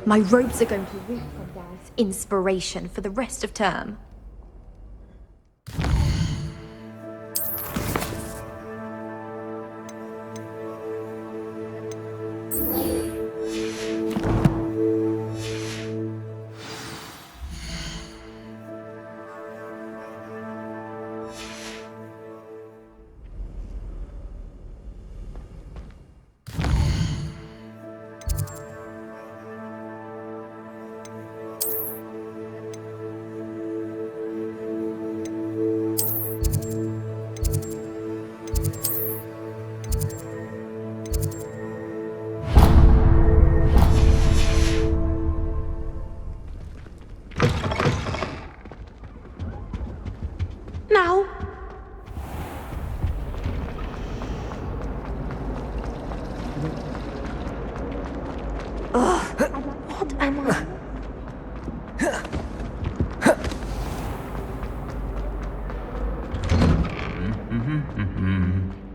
My robes are going to reek on Dad's inspiration for the rest of term. Now. Ugh, what am I?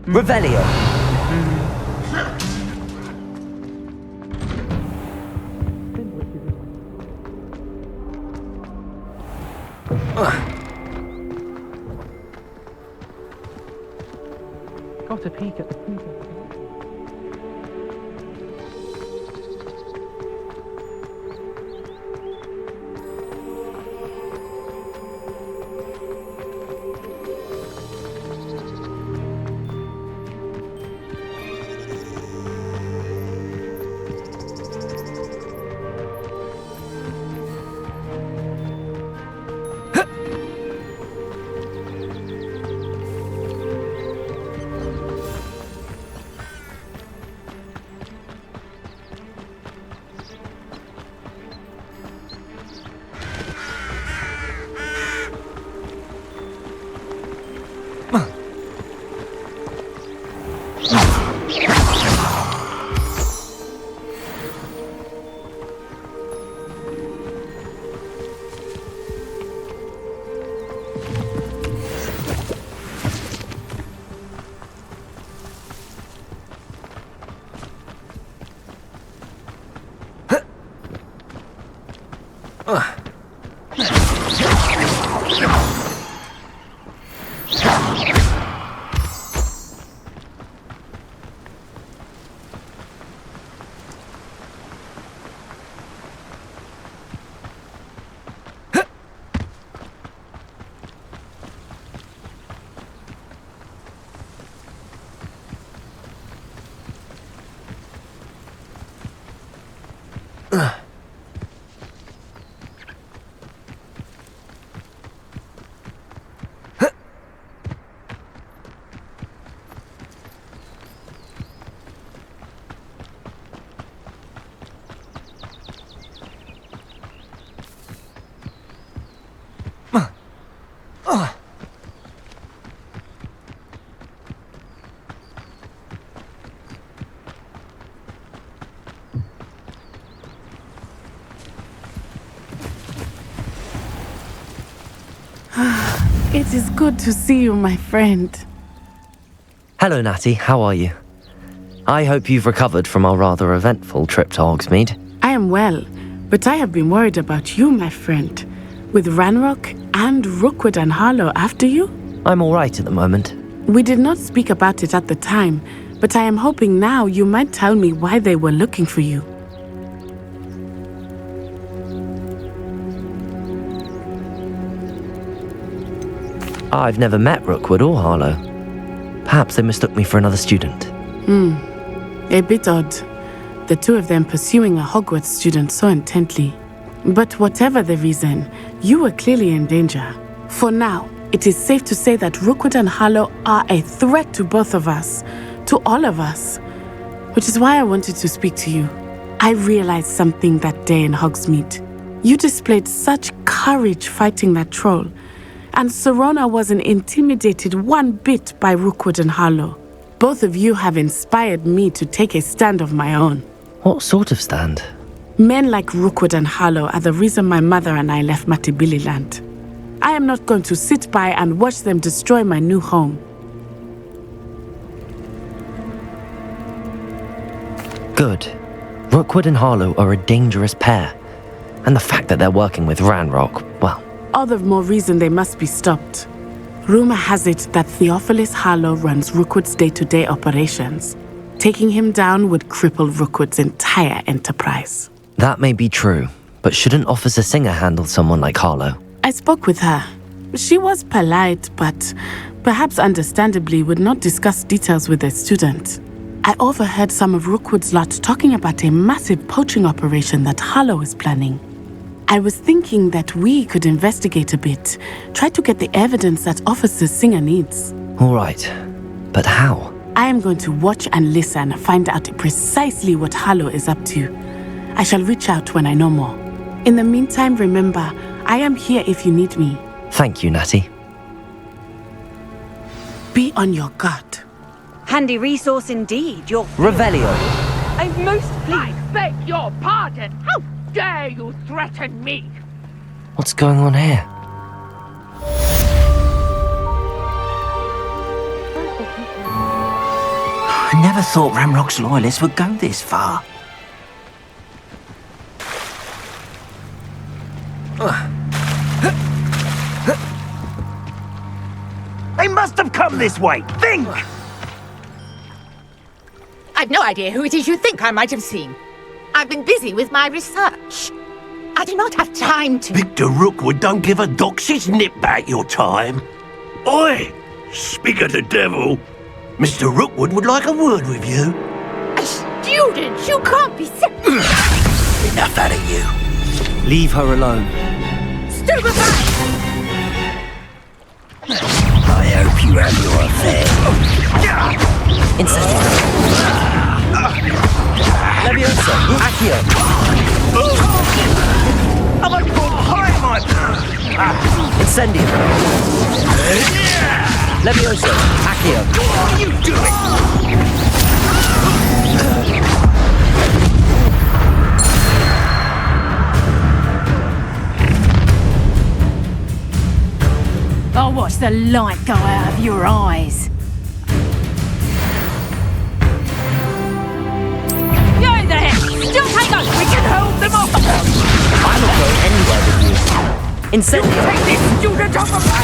Revelio. Got a peek at the people. It is good to see you, my friend. Hello, Natty. How are you? I hope you've recovered from our rather eventful trip to Hogsmeade. I am well, but I have been worried about you, my friend. With Ranrock and Rookwood and Harlow after you? I'm all right at the moment. We did not speak about it at the time, but I am hoping now you might tell me why they were looking for you. I've never met Rookwood or Harlow. Perhaps they mistook me for another student. A bit odd. The two of them pursuing a Hogwarts student so intently. But whatever the reason, you were clearly in danger. For now, it is safe to say that Rookwood and Harlow are a threat to both of us, to all of us. Which is why I wanted to speak to you. I realized something that day in Hogsmeade. You displayed such courage fighting that troll, and Serona wasn't intimidated one bit by Rookwood and Harlow. Both of you have inspired me to take a stand of my own. What sort of stand? Men like Rookwood and Harlow are the reason my mother and I left Matibili land. I am not going to sit by and watch them destroy my new home. Good. Rookwood and Harlow are a dangerous pair. And the fact that they're working with Ranrock, well... All the more reason they must be stopped. Rumor has it that Theophilus Harlow runs Rookwood's day-to-day operations. Taking him down would cripple Rookwood's entire enterprise. That may be true, but shouldn't Officer Singer handle someone like Harlow? I spoke with her. She was polite, but perhaps understandably would not discuss details with a student. I overheard some of Rookwood's lot talking about a massive poaching operation that Harlow is planning. I was thinking that we could investigate a bit, try to get the evidence that Officer Singer needs. All right, but how? I am going to watch and listen, find out precisely what Harlow is up to. I shall reach out when I know more. In the meantime, remember, I am here if you need me. Thank you, Natty. Be on your guard. Handy resource indeed, your... Revelio. I'm most pleased. I beg your pardon! How dare you threaten me? What's going on here? I never thought Ranrock's loyalists would go this far. They must have come this way! Think! I've no idea who it is you think I might have seen. I've been busy with my research. I do not have time to... Victor Rookwood don't give a doxy's nip back your time. Oi! Speak of the devil. Mr. Rookwood would like a word with you. A student? You can't be Enough out of you. Leave her alone. Stupefy! I hope you have your affair. Incendio. Leviosa. Accio. I'm a behind my... Incendio. Leviosa. Accio. What are you doing? I'll watch the light go out of your eyes. You're there! Still hang on! We can hold them off! I'm not going anywhere with you. Incendio. Take this student off of my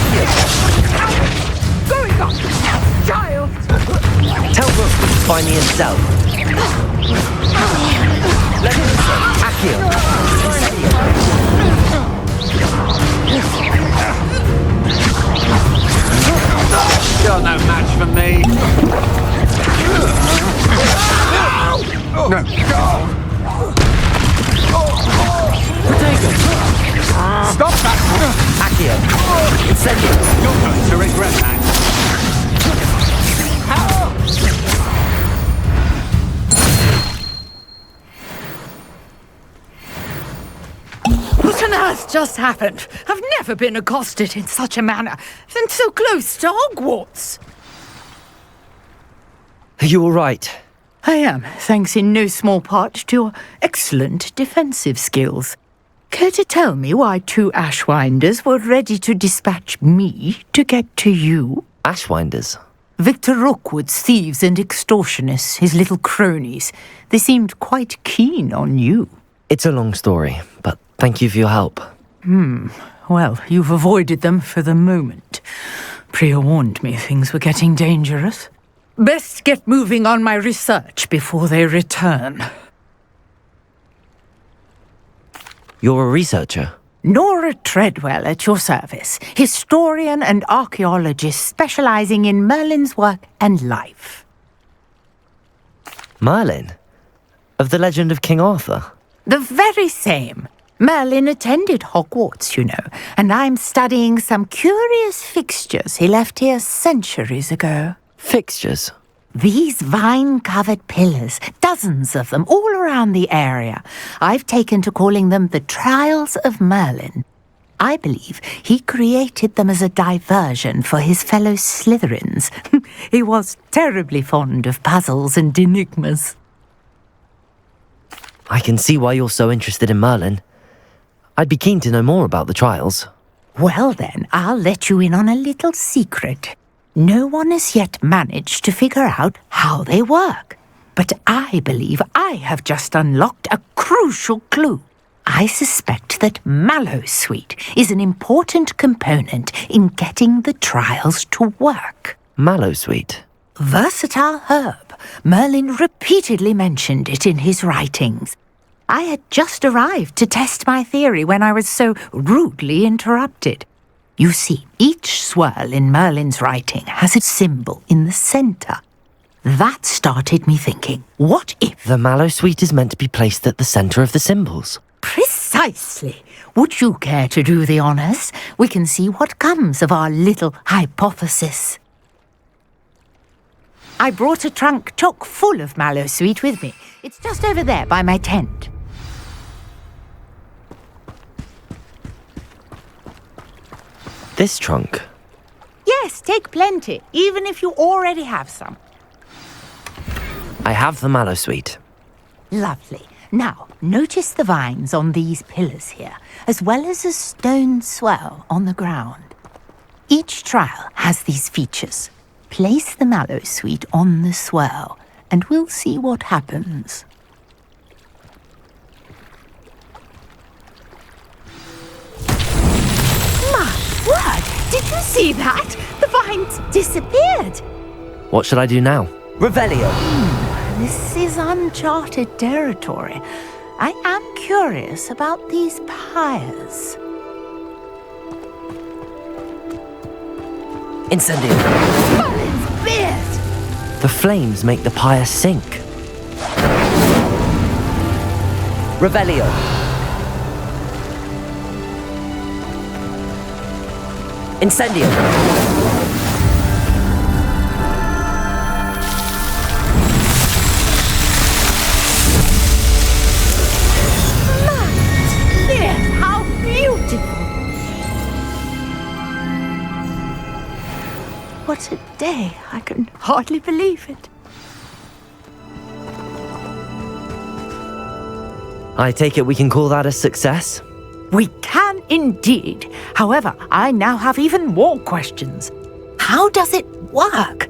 Going on! Child! Tell Rookwood to find me himself. Leviosa. Accio. You're no match for me. No. Stop that! Accio. Incendio. You're going to regret that. What on earth just happened? I've never been accosted in such a manner, and so close to Hogwarts. Are you all right? I am, thanks in no small part to your excellent defensive skills. Care to tell me why two Ashwinders were ready to dispatch me to get to you? Ashwinders. Victor Rookwood's thieves and extortionists, his little cronies. They seemed quite keen on you. It's a long story, but thank you for your help. Well, you've avoided them for the moment. Priya warned me things were getting dangerous. Best get moving on my research before they return. You're a researcher? Nora Treadwell at your service, historian and archaeologist specializing in Merlin's work and life. Merlin? Of the legend of King Arthur? The very same. Merlin attended Hogwarts, you know, and I'm studying some curious fixtures he left here centuries ago. Fixtures? These vine-covered pillars, dozens of them, all around the area. I've taken to calling them the Trials of Merlin. I believe he created them as a diversion for his fellow Slytherins. He was terribly fond of puzzles and enigmas. I can see why you're so interested in Merlin. I'd be keen to know more about the trials. Well then, I'll let you in on a little secret. No one has yet managed to figure out how they work. but I believe I have just unlocked a crucial clue. I suspect that mallowsweet is an important component in getting the trials to work. Mallowsweet. Versatile herb. Merlin repeatedly mentioned it in his writings. I had just arrived to test my theory when I was so rudely interrupted. You see, each swirl in Merlin's writing has a symbol in the centre. That started me thinking, what if... The mallowsweet is meant to be placed at the centre of the symbols. Precisely. Would you care to do the honours? We can see what comes of our little hypothesis. I brought a trunk chock full of mallowsweet with me. It's just over there by my tent. This trunk? Yes, take plenty, even if you already have some. I have the mallowsweet. Lovely. Now, notice the vines on these pillars here, as well as a stone swell on the ground. Each trial has these features. Place the mallowsweet on the swell, and we'll see what happens. My word! Did you see that? The vines disappeared! What should I do now? Revelio! This is uncharted territory. I am curious about these pyres. Incendio! Merlin's beard! The flames make the pyre sink. Revelio! Incendio! How beautiful! What a day! I can hardly believe it. I take it we can call that a success? We can indeed. However, I now have even more questions. How does it work?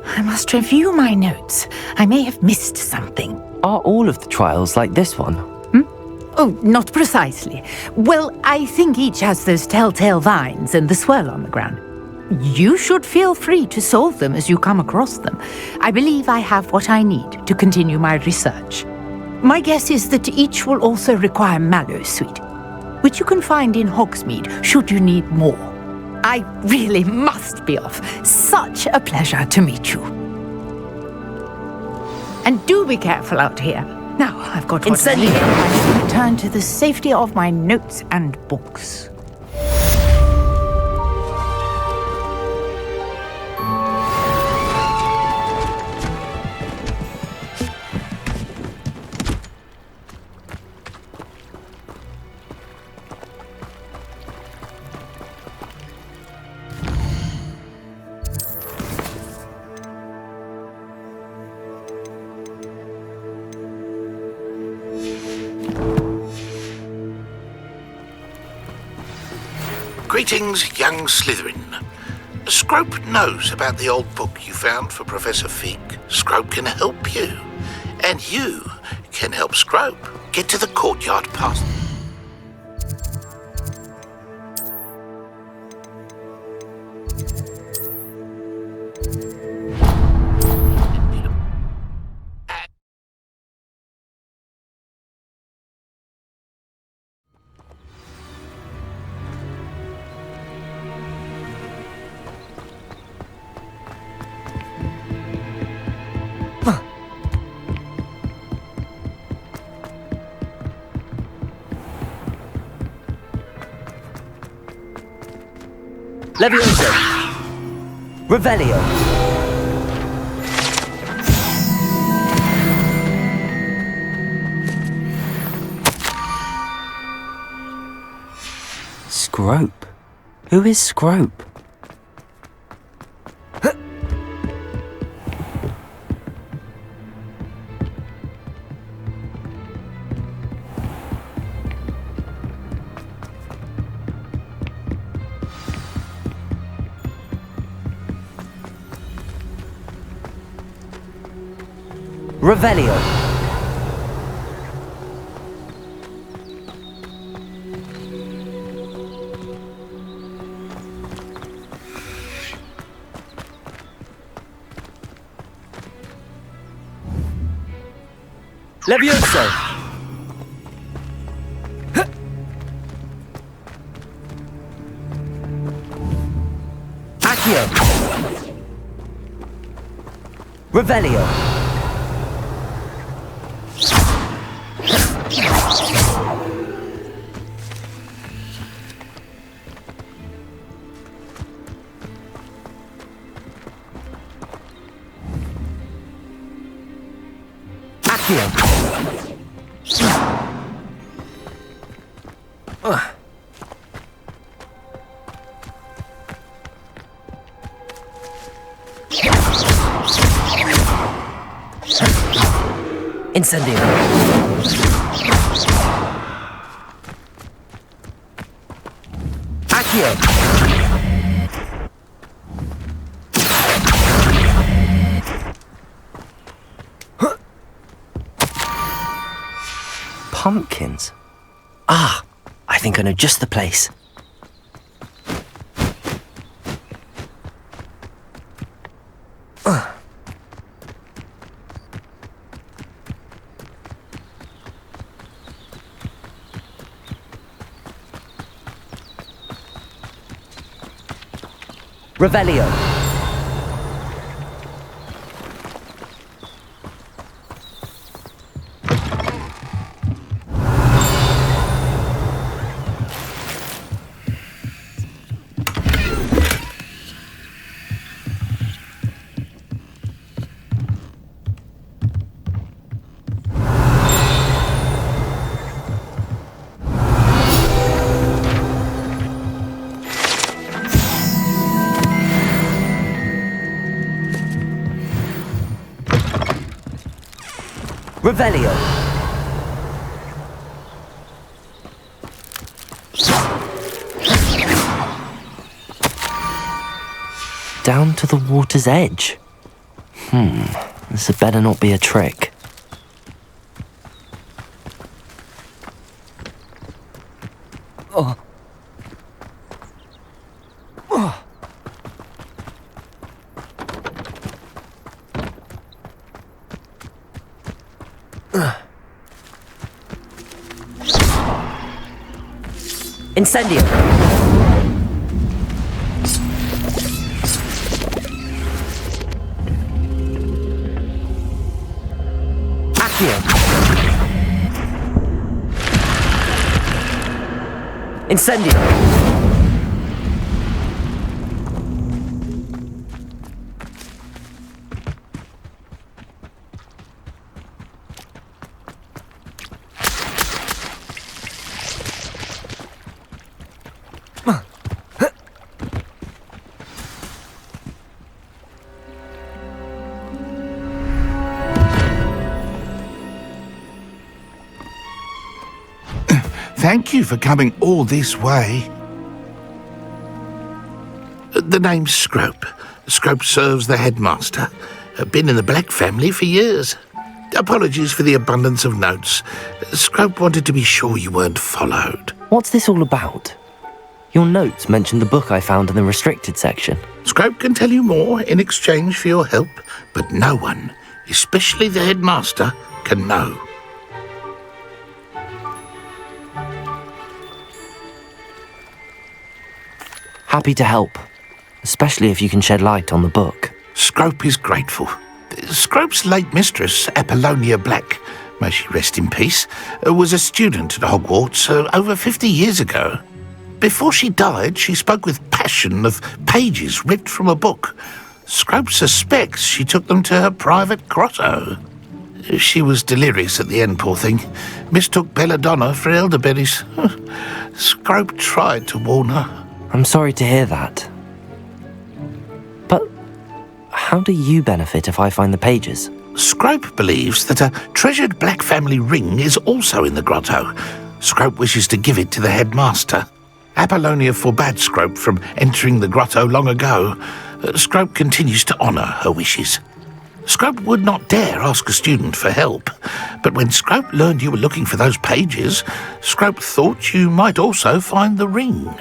I must review my notes. I may have missed something. Are all of the trials like this one? Oh, not precisely. Well, I think each has those telltale vines and the swirl on the ground. You should feel free to solve them as you come across them. I believe I have what I need to continue my research. My guess is that each will also require mallowsweet, which you can find in Hogsmeade should you need more. I really must be off. Such a pleasure to meet you. And do be careful out here. Now I've got what I need. I shall return to the safety of my notes and books. Greetings, young Slytherin. Scrope knows about the old book you found for Professor Fig. Scrope can help you. And you can help Scrope get to the courtyard past... Levioso! Revelio! Scrope? Who is Scrope? Revelio. Levioso. Accio. Revelio. Accio. Incendio. Accio. Pumpkins? Ah, I think I know just the place. Revelio. Revelio. Down to the water's edge. This had better not be a trick. Oh. Incendio. Accio. Incendio. Thank you for coming all this way. The name's Scrope. Scrope serves the headmaster. Been in the Black family for years. Apologies for the abundance of notes. Scrope wanted to be sure you weren't followed. What's this all about? Your notes mentioned the book I found in the restricted section. Scrope can tell you more in exchange for your help, but no one, especially the headmaster, can know. Happy to help, especially if you can shed light on the book. Scrope is grateful. Scrope's late mistress, Apollonia Black, may she rest in peace, was a student at Hogwarts over 50 years ago. Before she died, she spoke with passion of pages ripped from a book. Scrope suspects she took them to her private grotto. She was delirious at the end, poor thing. Mistook belladonna for elderberries. Scrope tried to warn her. I'm sorry to hear that. But how do you benefit if I find the pages? Scrope believes that a treasured Black family ring is also in the grotto. Scrope wishes to give it to the headmaster. Apollonia forbade Scrope from entering the grotto long ago. Scrope continues to honour her wishes. Scrope would not dare ask a student for help, but when Scrope learned you were looking for those pages, Scrope thought you might also find the ring.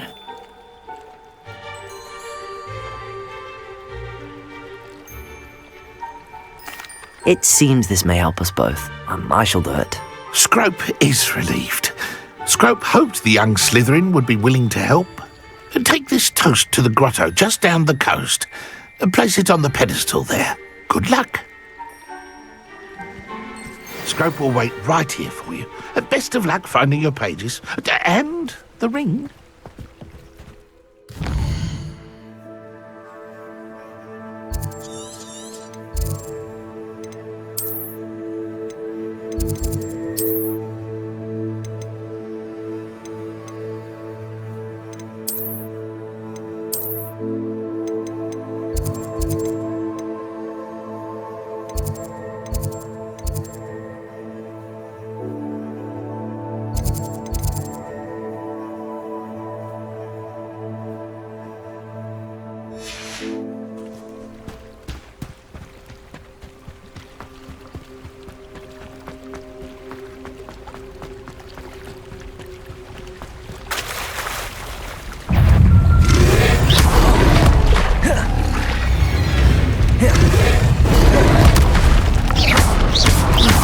It seems this may help us both. I shall do it. Scrope is relieved. Scrope hoped the young Slytherin would be willing to help. Take this toast to the grotto just down the coast and place it on the pedestal there. Good luck. Scrope will wait right here for you. Best of luck finding your pages and the ring.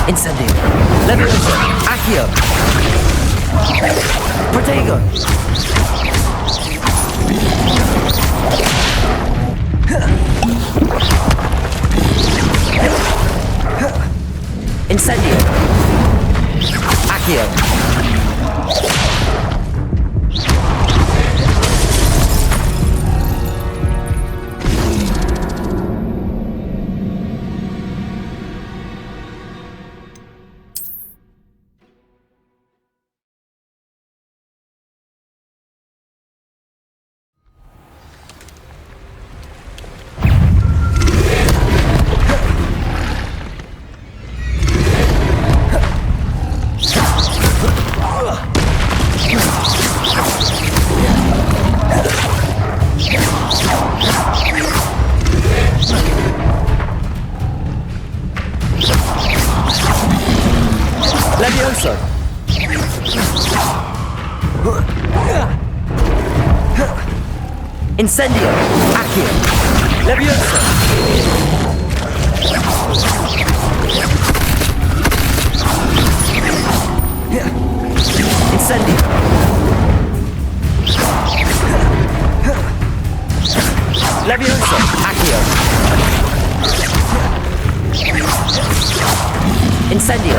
Incendio. Levioso. Accio. Protego. Incendio. Accio. Levioso. Incendio. Accio. Levioso. Incendio. Levioso. Accio. Incendio.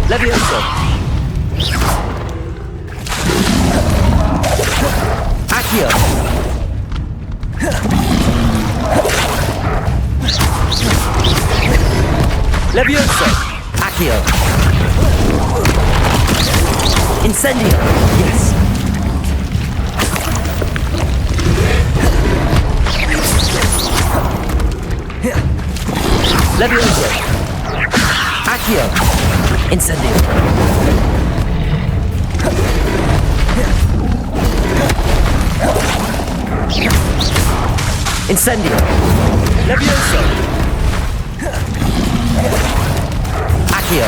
Levioso. Accio. Levioso. Accio. Incendio. Yes. Levioso. Accio. Incendio. Incendio. Levioso. Accio.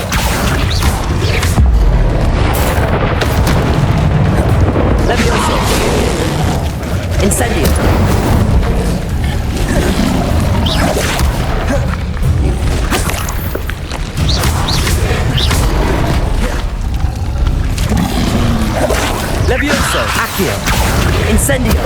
Levioso. Incendio. Levioso. Accio. Incendio.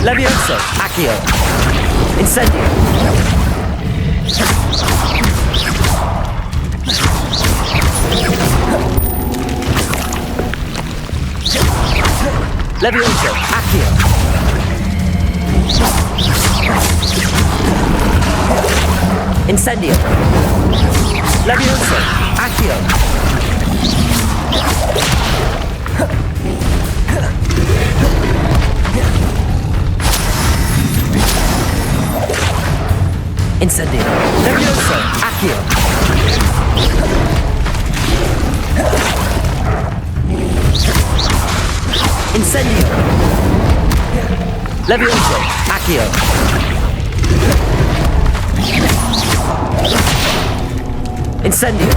Levioso. Accio. Incendio. Levioso. Accio. Incendio. Levioso. Accio. Incendio. Levioso. Accio. Incendio! Levioso! Accio! Incendio!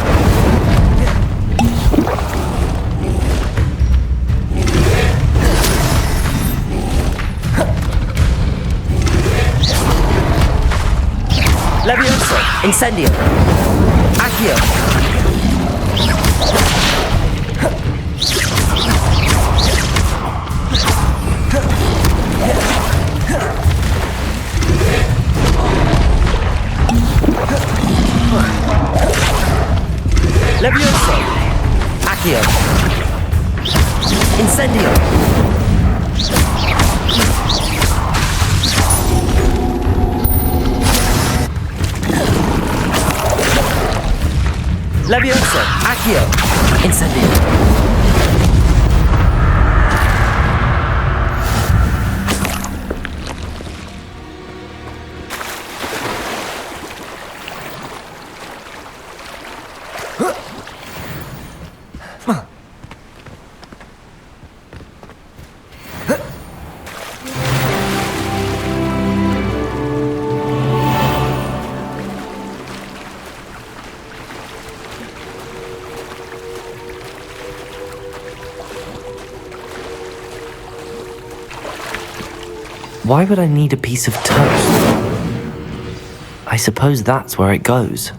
Levioso! Incendio! Accio! Levioso! Accio! Incendio! Levioso! Accio! Incendio! Why would I need a piece of toast? I suppose that's where it goes.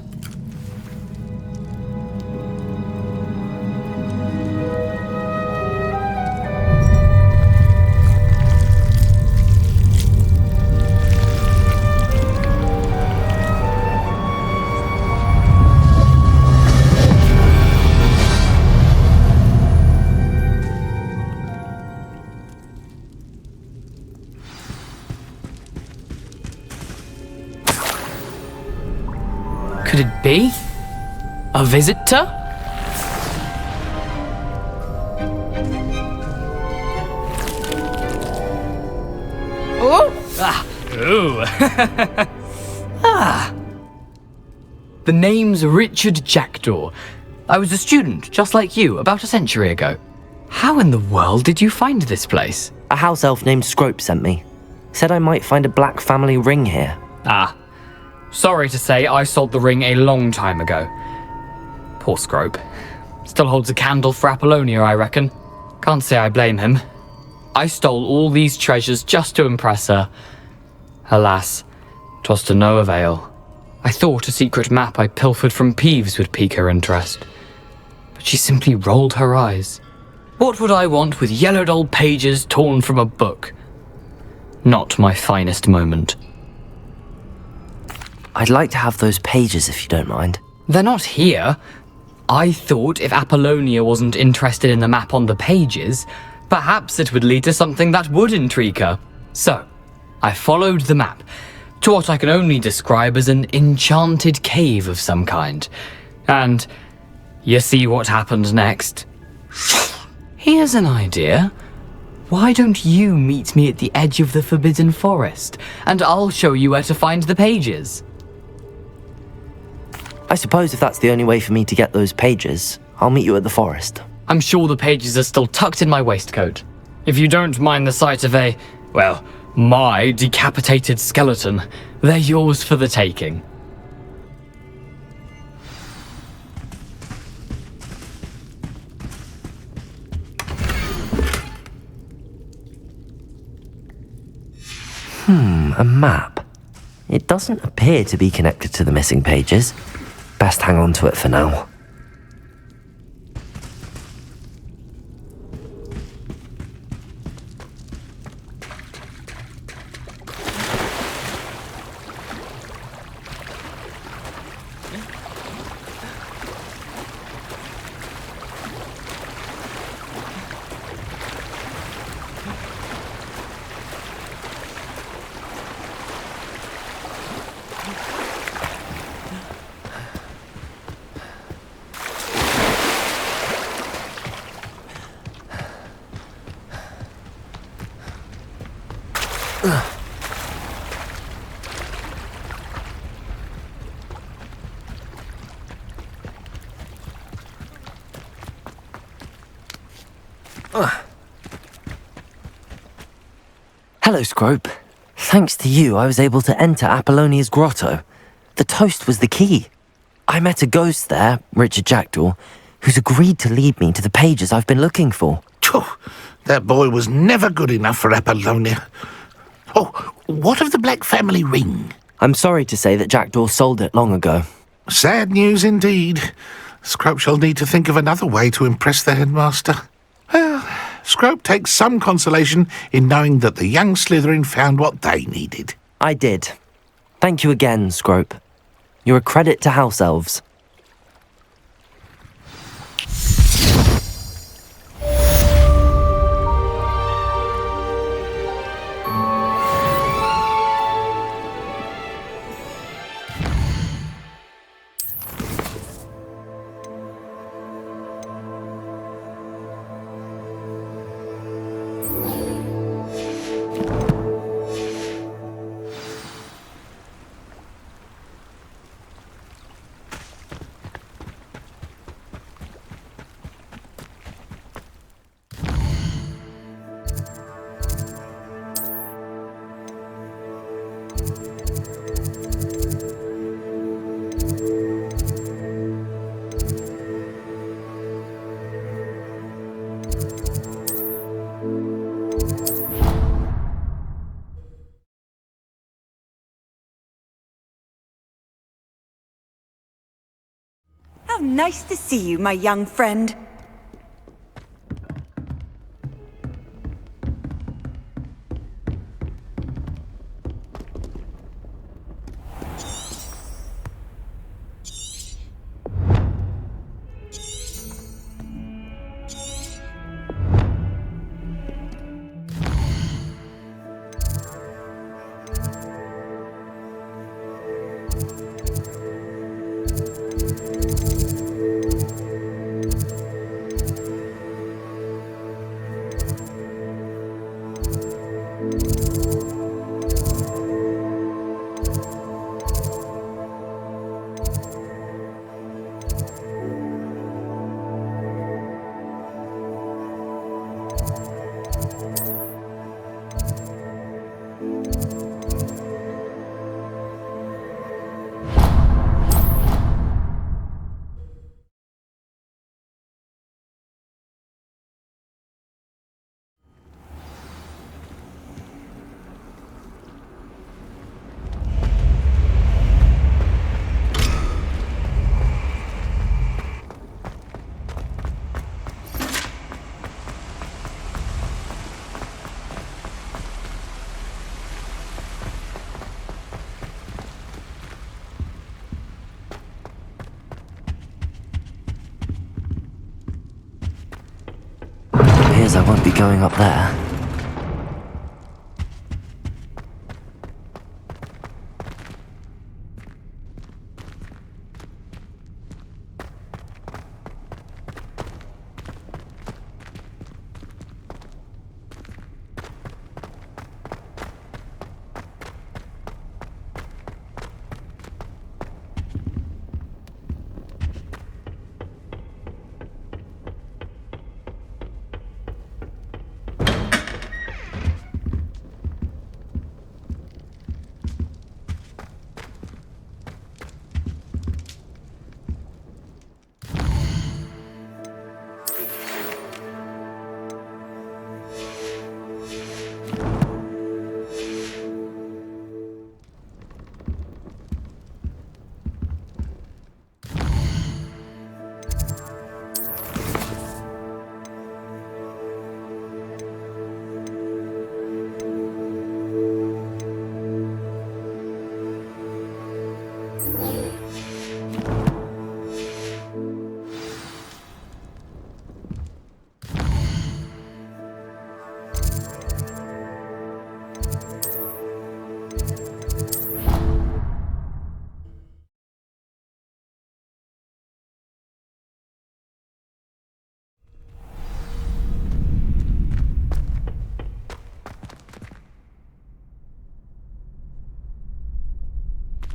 Could it be? A visitor? Oh! Ah! Ooh! Ah! The name's Richard Jackdaw. I was a student, just like you, about a century ago. How in the world did you find this place? A house elf named Scrope sent me. Said I might find a black family ring here. Ah. Sorry to say, I sold the ring a long time ago. Poor Scrope. Still holds a candle for Apollonia, I reckon. Can't say I blame him. I stole all these treasures just to impress her. Alas, 'twas to no avail. I thought a secret map I pilfered from Peeves would pique her interest. But she simply rolled her eyes. What would I want with yellowed old pages torn from a book? Not my finest moment. I'd like to have those pages if you don't mind. They're not here. I thought if Apollonia wasn't interested in the map on the pages, perhaps it would lead to something that would intrigue her. So, I followed the map to what I can only describe as an enchanted cave of some kind. And you see what happened next? Here's an idea. Why don't you meet me at the edge of the Forbidden Forest, and I'll show you where to find the pages? I suppose if that's the only way for me to get those pages, I'll meet you at the forest. I'm sure the pages are still tucked in my waistcoat. If you don't mind the sight of my decapitated skeleton, they're yours for the taking. A map. It doesn't appear to be connected to the missing pages. Best hang on to it for now. Hello, Scrope. Thanks to you, I was able to enter Apollonia's grotto. The toast was the key. I met a ghost there, Richard Jackdaw, who's agreed to lead me to the pages I've been looking for. Phew, that boy was never good enough for Apollonia. Oh, what of the Black family ring? I'm sorry to say that Jackdaw sold it long ago. Sad news indeed. Scrope shall need to think of another way to impress the headmaster. Well, Scrope takes some consolation in knowing that the young Slytherin found what they needed. I did. Thank you again, Scrope. You're a credit to House Elves. How nice to see you, my young friend. I won't be going up there.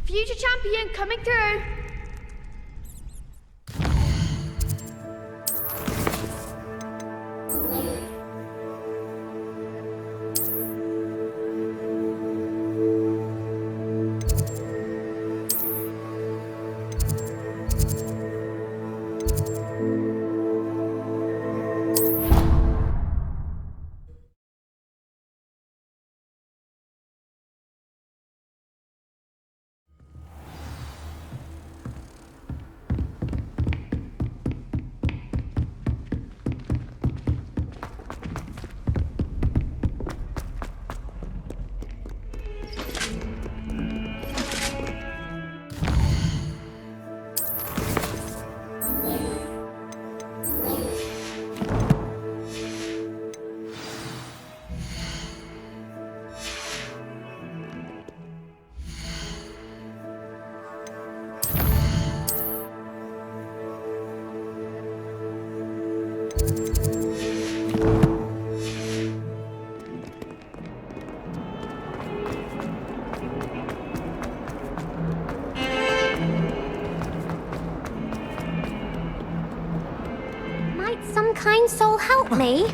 Future champion coming through. Might some kind soul help me?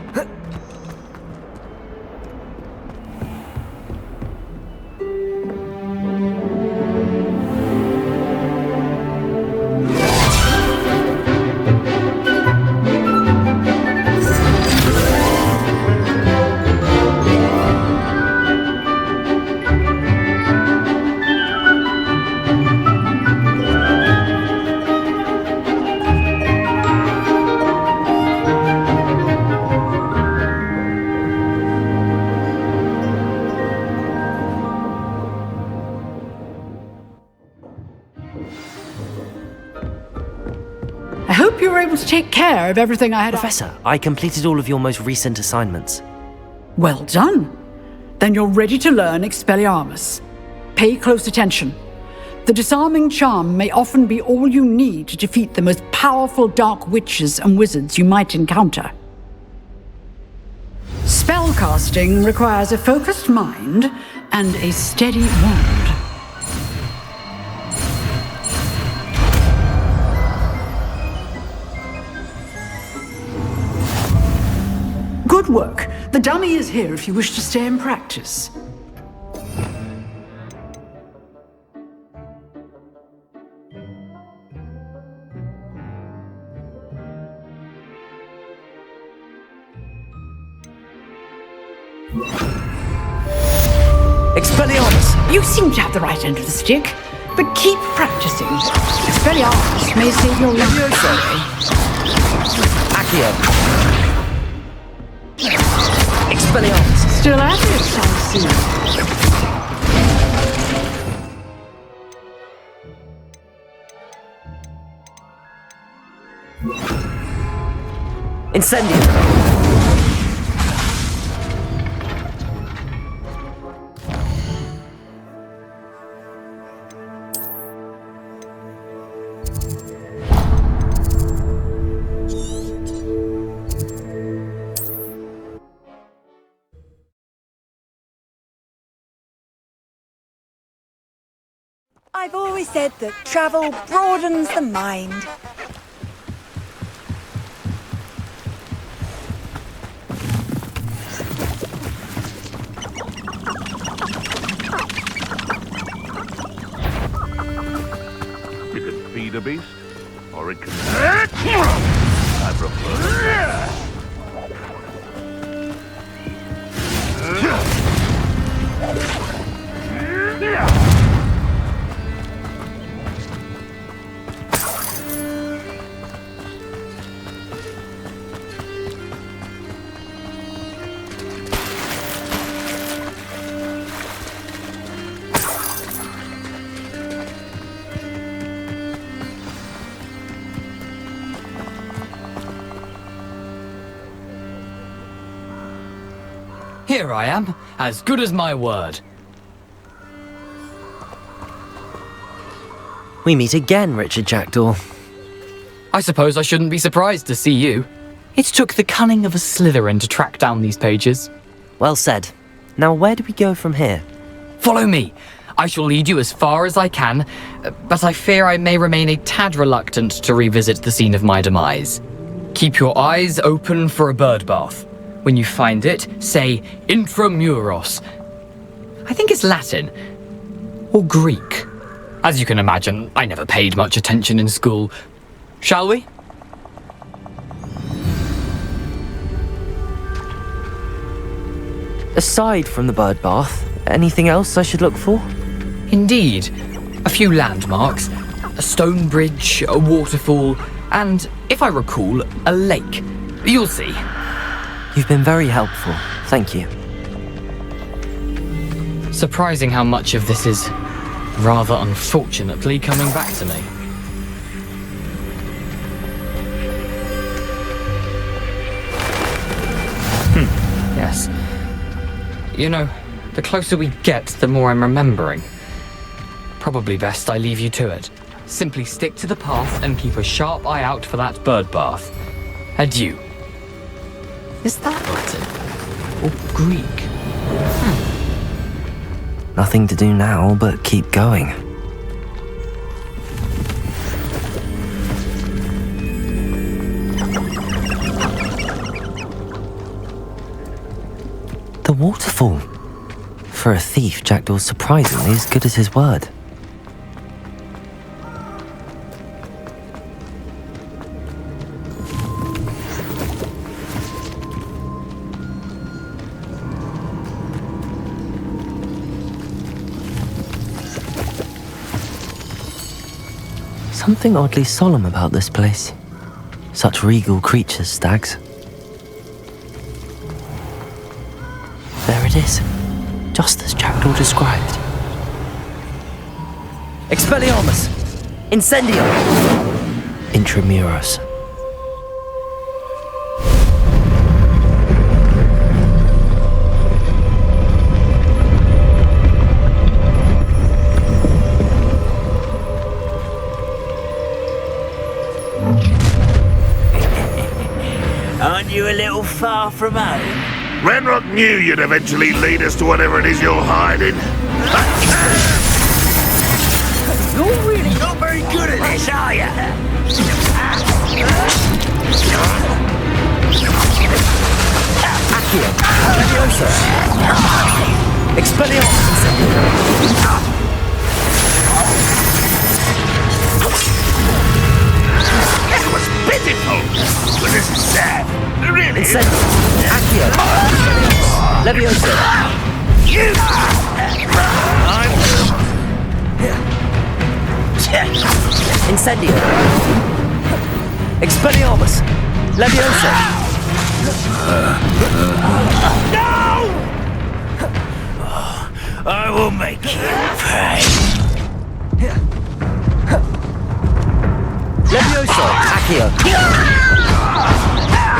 I hope you were able to take care of everything I had. Professor, I completed all of your most recent assignments. Well done. Then you're ready to learn Expelliarmus. Pay close attention. The disarming charm may often be all you need to defeat the most powerful dark witches and wizards you might encounter. Spellcasting requires a focused mind and a steady wand. Good work. The dummy is here if you wish to stay and practice. Expelliarmus! You seem to have the right end of the stick, but keep practicing. Expelliarmus may save your life. Accio! Expelliarmus! Still at it, I see. Incendium! I've always said that travel broadens the mind. You can feed a beast, or it can... I prefer... Here I am, as good as my word. We meet again, Richard Jackdaw. I suppose I shouldn't be surprised to see you. It took the cunning of a Slytherin to track down these pages. Well said. Now where do we go from here? Follow me. I shall lead you as far as I can, but I fear I may remain a tad reluctant to revisit the scene of my demise. Keep your eyes open for a bird bath. When you find it, say intramuros. I think it's Latin. Or Greek. As you can imagine, I never paid much attention in school. Shall we? Aside from the bird bath, anything else I should look for? Indeed. A few landmarks, a stone bridge, a waterfall, and, if I recall, a lake. You'll see. You've been very helpful. Thank you. Surprising how much of this is, rather unfortunately, coming back to me. Yes. You know, the closer we get, the more I'm remembering. Probably best I leave you to it. Simply stick to the path and keep a sharp eye out for that bird bath. Adieu. Is that Latin or Greek? Nothing to do now but keep going. The waterfall. For a thief, Jackdaw's surprisingly as good as his word. Something oddly solemn about this place. Such regal creatures, stags. There it is, just as Jackdaw described. Expelliarmus! Incendio! Intramuros. Aren't you a little far from home? Ranrock knew you'd eventually lead us to whatever it is you're hiding. You're really not very good at this, are you? Accio! Leviosa! Expelliarmus! That was pitiful, but this is sad. It really is. Accio! Leviosa! You! Incendio! Expelliarmus! Leviosa! No! I will make you pay. Leviosa! Accio!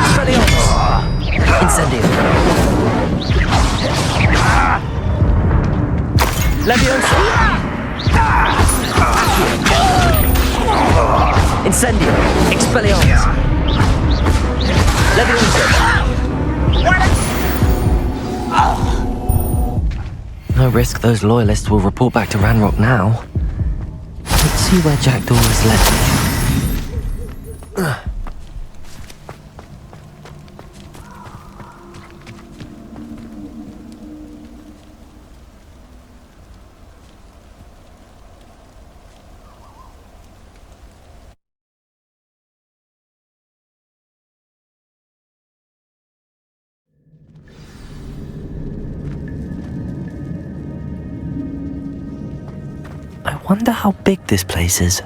Expelliarmus! Incendio! Leviosa! Incendio! Expelliarmus! Leviosa! No risk those loyalists will report back to Ranrock now. Let's see where Jackdaw has led me. I wonder how big this place is.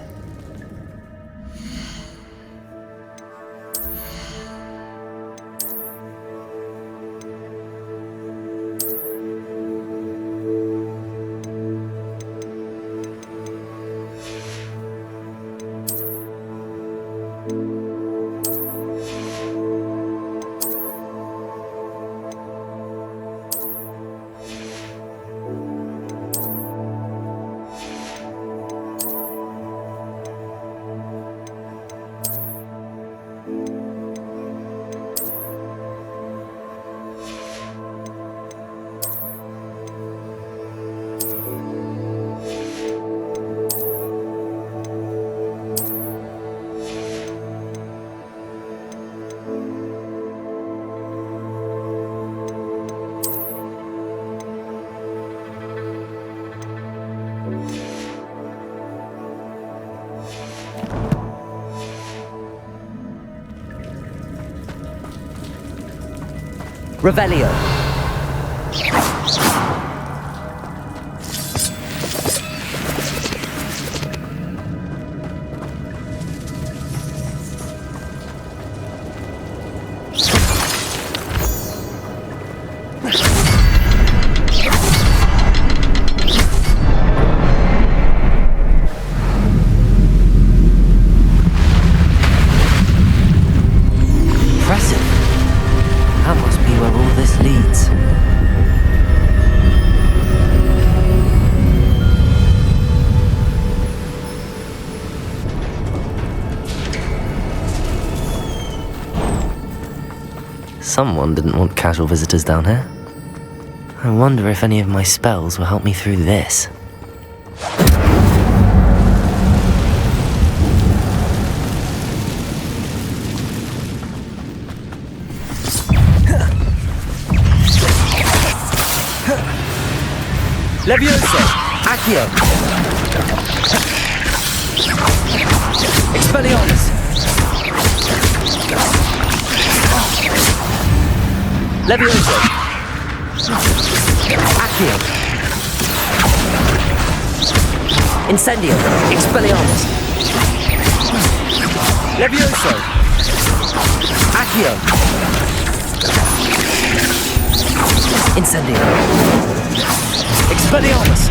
Revelio. Impressive. That must be where all this leads. Someone didn't want casual visitors down here. I wonder if any of my spells will help me through this. Levioso! Accio! Expelliarmus! Levioso! Accio! Incendio! Expelliarmus! Levioso! Accio! Incendio! Expelliarmus!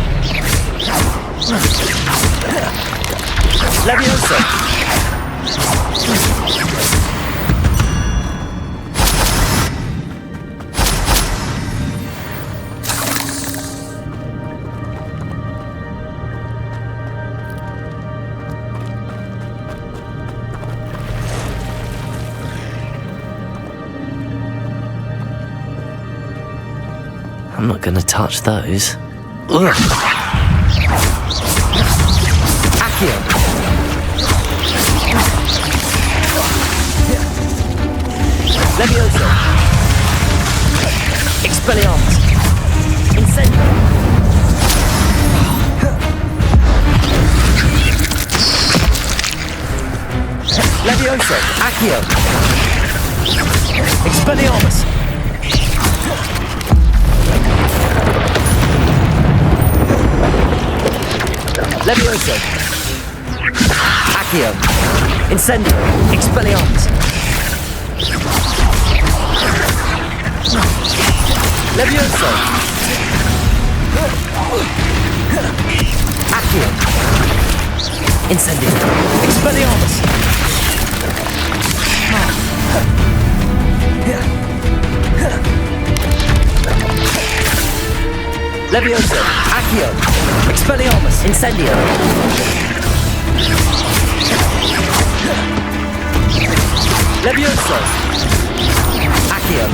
Levioso! I'm not gonna touch those. Ugh. Accio! Levioso! Expelliarmus! Incendio! Levioso! Accio! Expelliarmus! Levioso! Accio! Incendio! Expelliarmus! Levioso! Accio! Incendio! Expelliarmus! Levioso! Accio! Expelliarmus! Incendio! Levioso! Accio!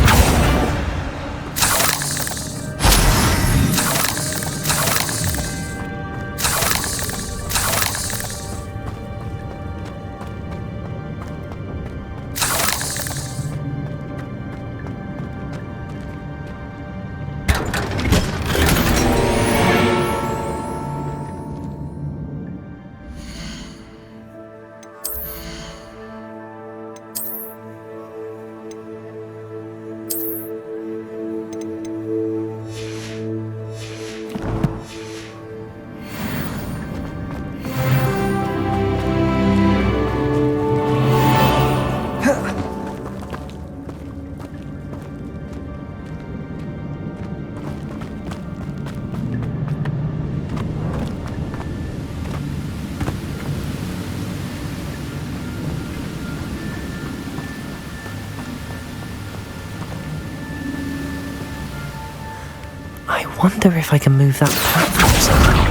I wonder if I can move that platform somehow.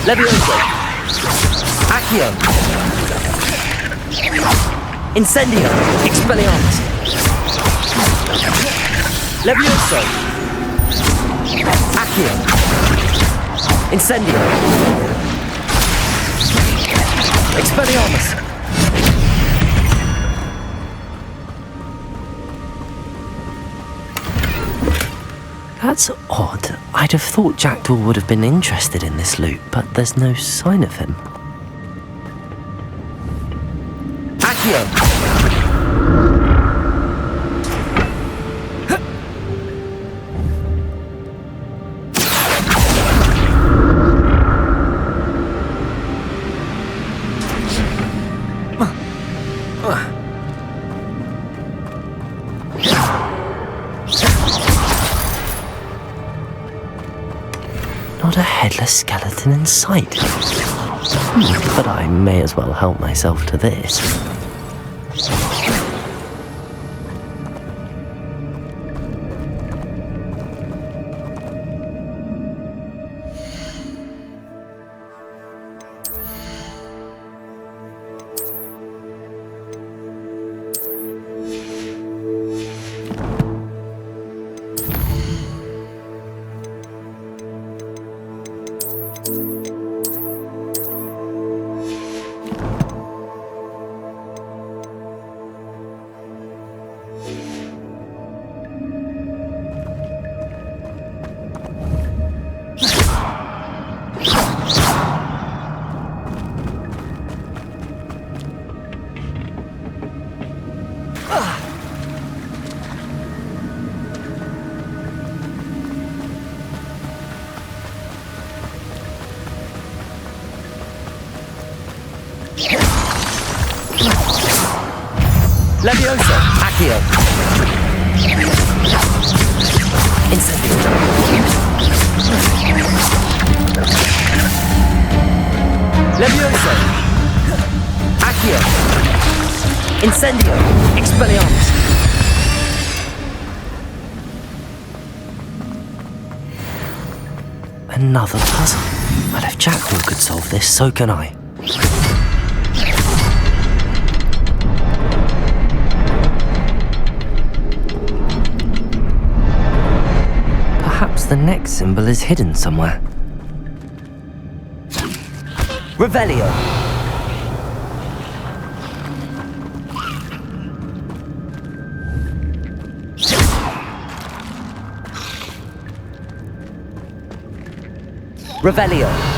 Levioso! Accio! Incendio! Expelliarmus! Levioso! Accio! Incendio! Expelliarmus! That's odd. I'd have thought Jackdaw would have been interested in this loot, but there's no sign of him. Accio! Not a headless skeleton in sight. But I may as well help myself to this. Levioso, Accio. Incendio. Levioso, Accio. Incendio, Expelliarmus. Another puzzle. Well, if Jackdaw could solve this, so can I. Perhaps the next symbol is hidden somewhere. Revelio. Revelio.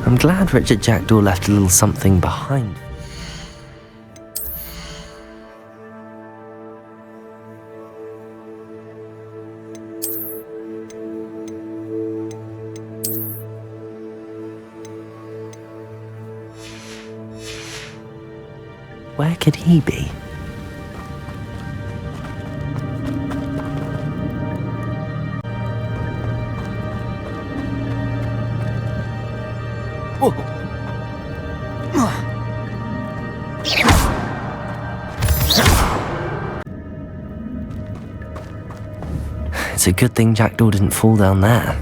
I'm glad Richard Jackdaw left a little something behind. Where could he be? It's a good thing Jackdaw didn't fall down there.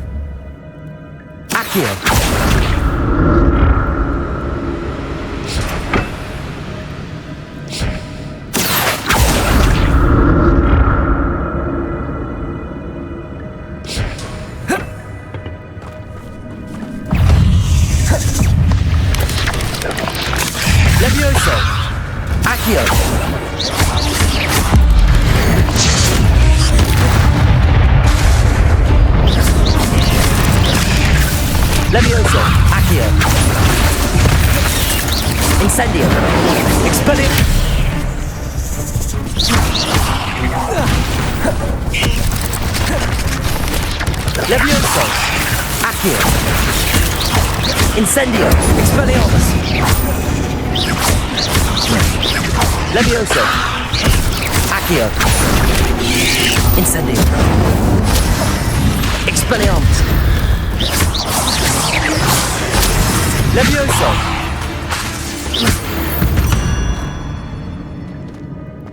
Accio! Levioso! Accio! Levioso! Accio! Incendio! Expelliarmus! Levioso! Accio! Incendio! Expelliarmus! Levioso! Accio! Incendio! Expelliarmus! Levioso!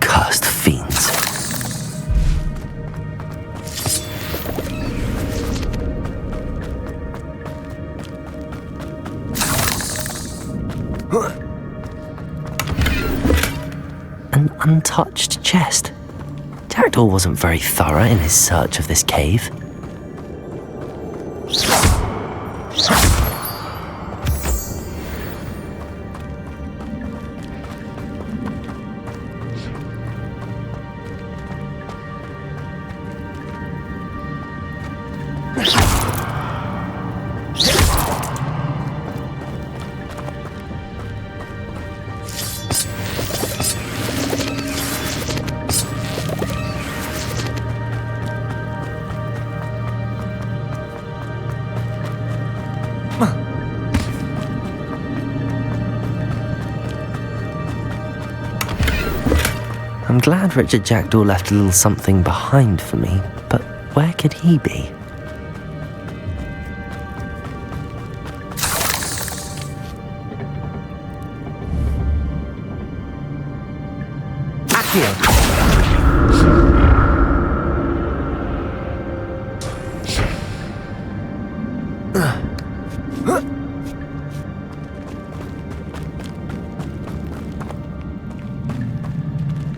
Cursed fiends. An untouched chest. Jackdaw wasn't very thorough in his search of this cave. I'm glad Richard Jackdaw left a little something behind for me, but where could he be? Accio!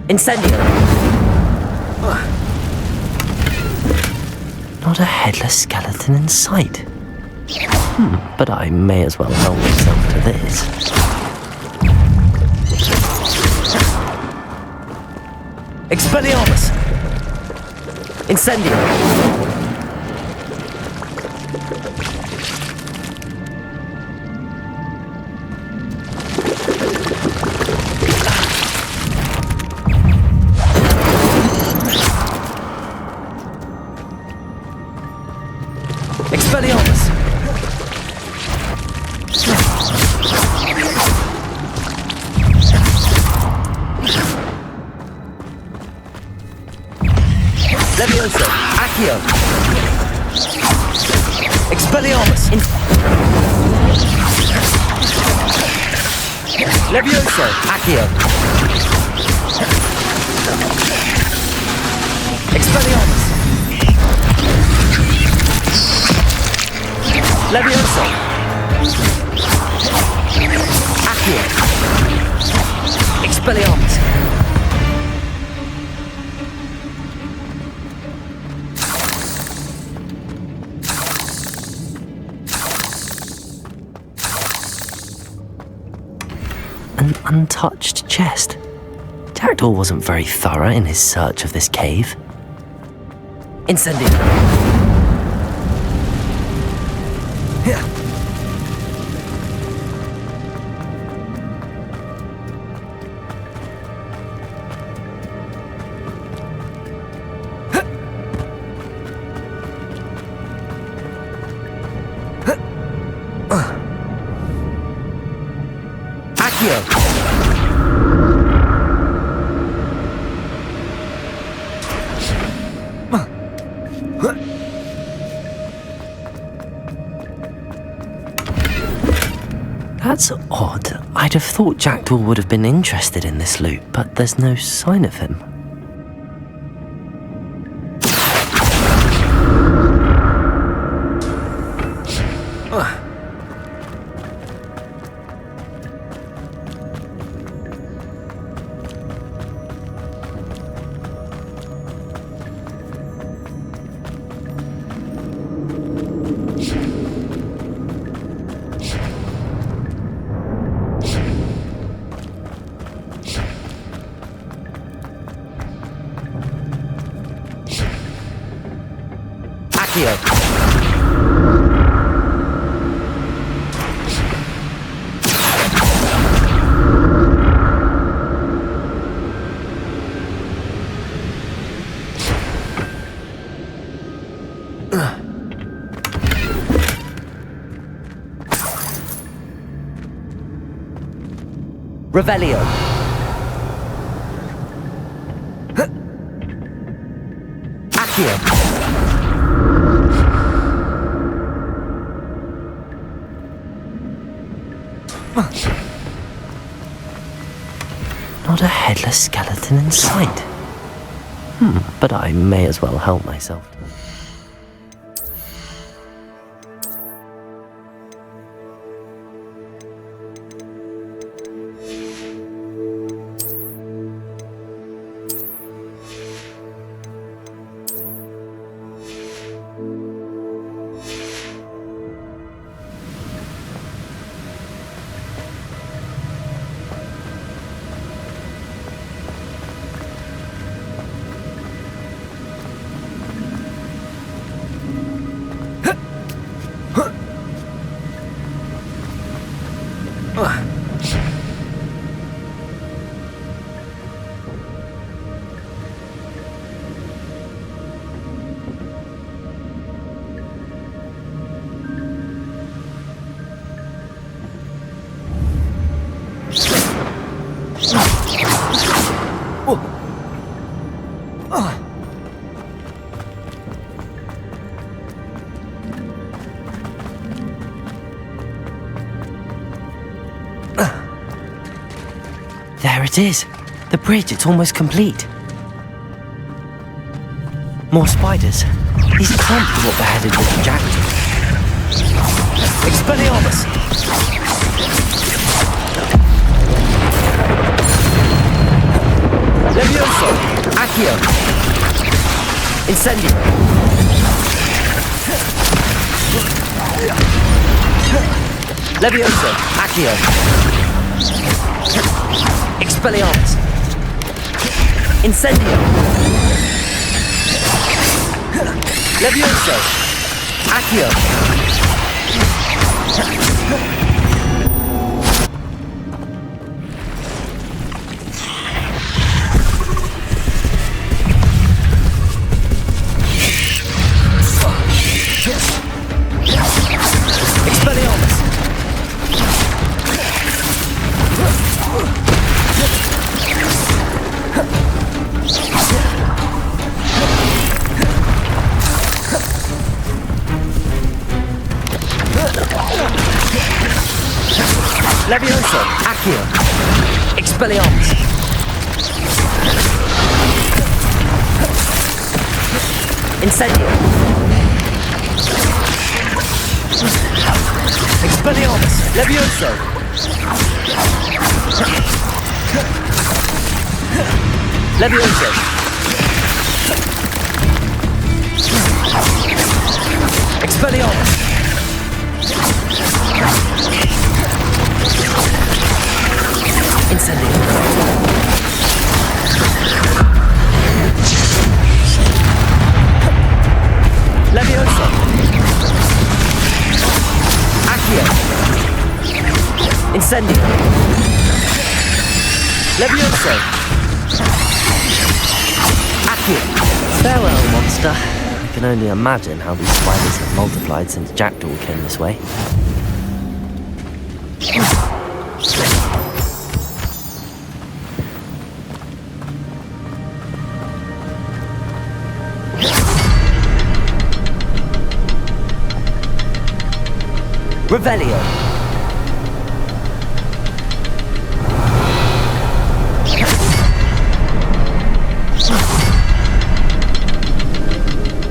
Incendio! Not a headless skeleton in sight. But I may as well help myself to this. Expelliarmus! Incendio! Expelliarmus! Levioso! Accio! Expelliarmus! Levioso! Accio! Expelliarmus! Levioso! Accio! Expelliarmus! An untouched chest. Jackdaw wasn't very thorough in his search of this cave. Incendio! That's odd. I'd have thought Jackdaw would have been interested in this loot, but there's no sign of him. Revelio. Accio. Not a headless skeleton in sight. But I may as well help myself. it is. The bridge, it's almost complete. More spiders. These can't be what beheaded Richard Jackdaw. Expelliarmus! Levioso! Accio! Incendio! Levioso! Accio! Expelliarmus! Incendio! Levioso! Accio! Expelliarmus! Levioso! Accio! Expelliarmus! Incendio! Expelliarmus! Levioso! Levioso! Expelliarmus! Incendio! Levioso! Accio! Incendio! Levioso! Accio! Farewell, monster. I can only imagine how these spiders have multiplied since Jackdaw came this way. Revelio!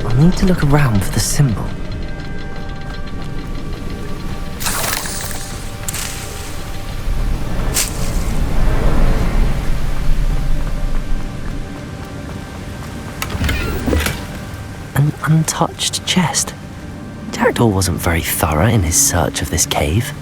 I need to look around for the symbol. An untouched chest. Jackdaw wasn't very thorough in his search of this cave.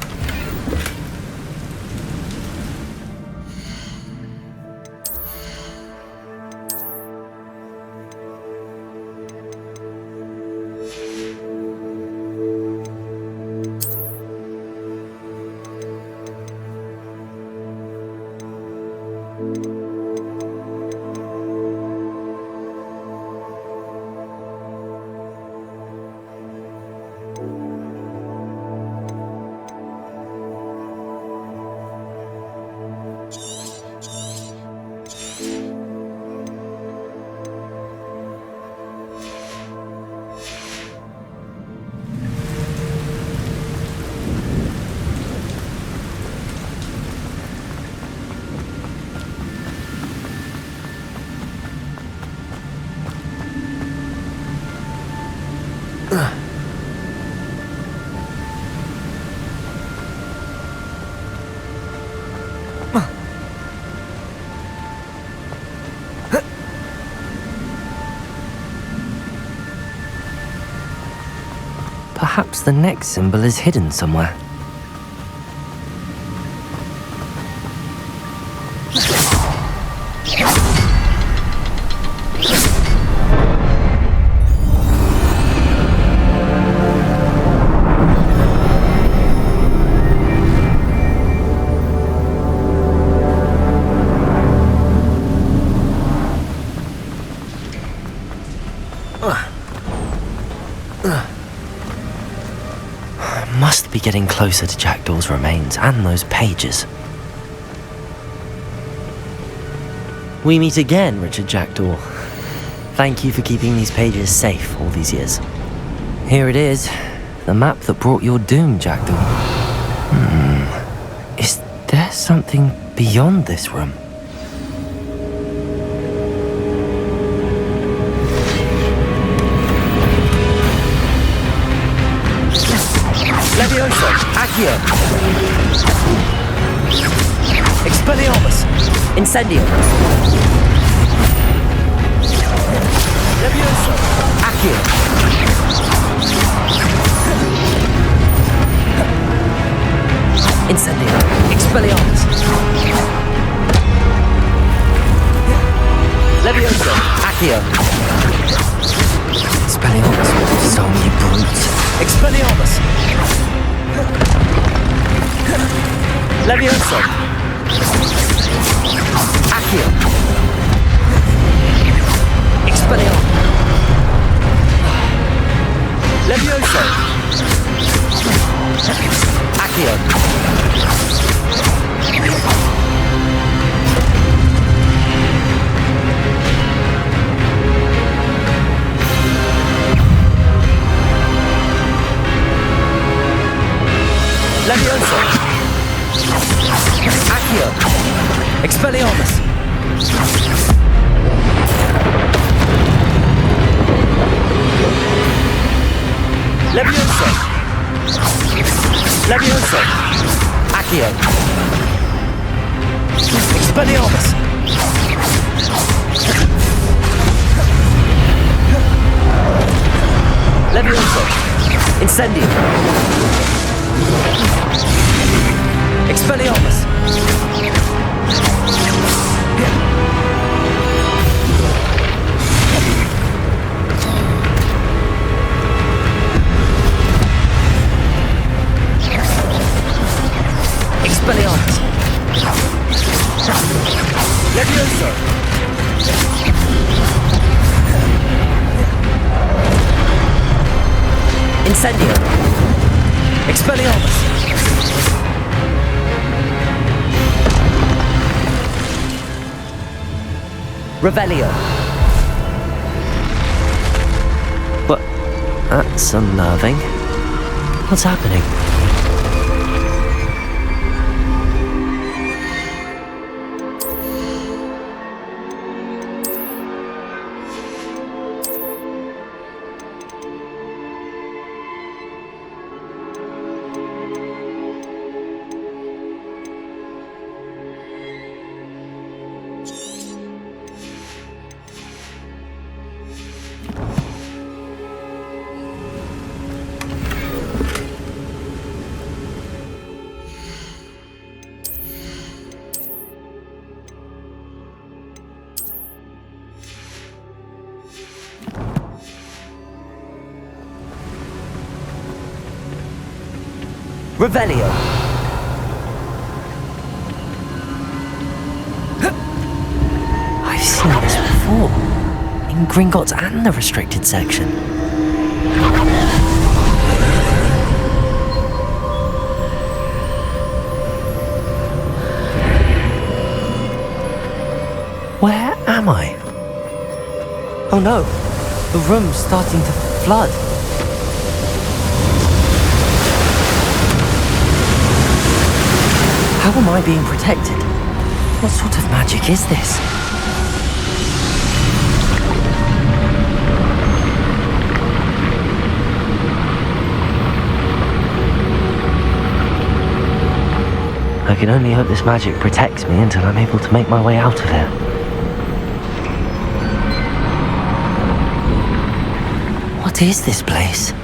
Perhaps the next symbol is hidden somewhere. Must be getting closer to Jackdaw's remains and those pages. We meet again, Richard Jackdaw. Thank you for keeping these pages safe all these years. Here it is, the map that brought your doom, Jackdaw. Is there something beyond this room? Accio. Expelliarmus. Incendio. Levioso. Accio. Incendio. Expelliarmus. Levioso. Accio. Expelliarmus. So many brutes. Expelliarmus. Levioso. Accio. Expelliarmus. Levioso. Accio. Levioso. Accio. Expelliarmus. Levioso. Levioso. Accio. Expelliarmus. Levioso. Incendio. Expelliarmus. Expelliarmus. Levioso. Incendio. Expelliarmus. Revelio. What? That's unnerving. What's happening? Revelio. I've seen this before. In Gringotts and the restricted section. Where am I? Oh no, the room's starting to flood. How am I being protected? What sort of magic is this? I can only hope this magic protects me until I'm able to make my way out of here. What is this place?